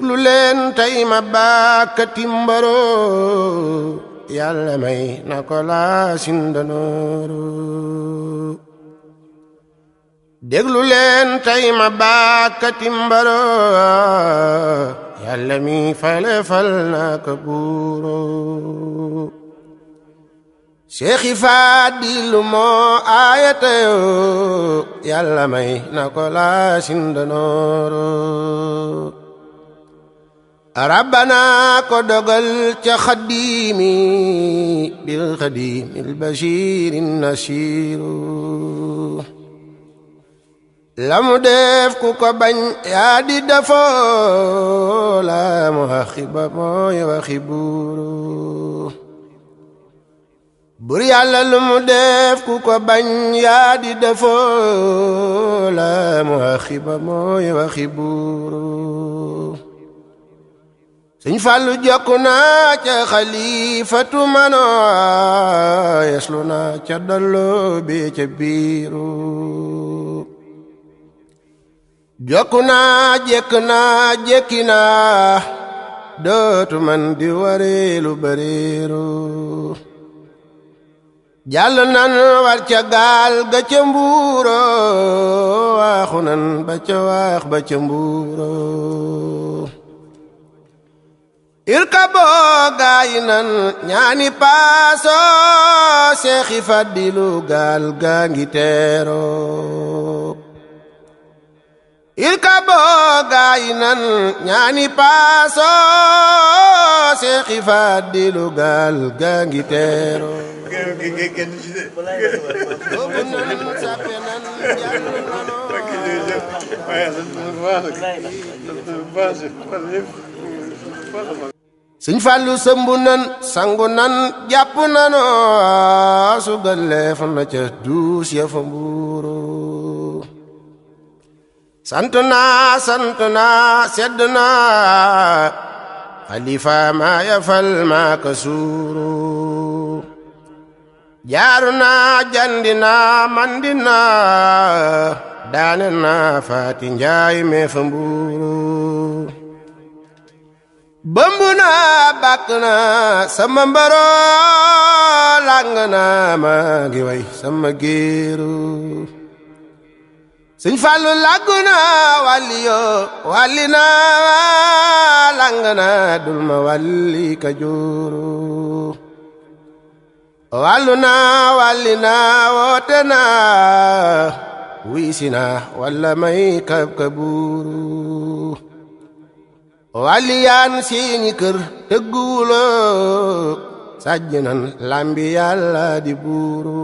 déglu leen tey ma bàkkati mbaro yàlla may na ko laa sindanooru déglu leen tey ma bàkkati mbaro yàlla mi fale fal na ko buuro Seexi Faadilu moo aayatayo yàlla may na ko laa sindanooru rabbana ko dogal ca xaddiimi bil xaddiimil bashiirin nasiiru la mu def ku ko bañ yaa di defoo la mu axiba mooy waxi buuru bur yàlla lu mu def ku ko bañ yaa di defoo la mu axiba mooy waxi buuru Sëñ Fallu jokku naa ca xalifatu manoo yeslu naa ca dollo bi ca biiru jokku naa jekk naa jekki naa dootu man di wareelu bareeru jàll nan war ca gaal ga ca mbuuro waaxu nan ba ca waax ba ca mbuuro irkaboo gaayi nan ñaani paaso Seexi Fadilu gaal gaa ngi teero irkaboo gaayi nan ñaani paaso Seexi Fadilu gaal gaa ngi teero Sëñ Fallu sëmbu nan sangu nan jàpp nano sugal leef na ca duus ya fa mbuuru sant naa sedd naa xalifa maa yafal maa ka suuru jaaru naa jandi naa mandi naa daane naa faati njaay mee fa mbuuru bëmbu naa bàkk naa sama mbaro lang naa maa ngi way sama géeru Sëñ Fallu làggu naa wàlli yoo wàlli naa lang naa dul ma wàlli ka jooru wàllu naa wàlli naa woote naa wiisi naa walla may kab ka buuru wàlli yaan seeni kër tëgguwuloo sàjj nan lambi yàlla di buuru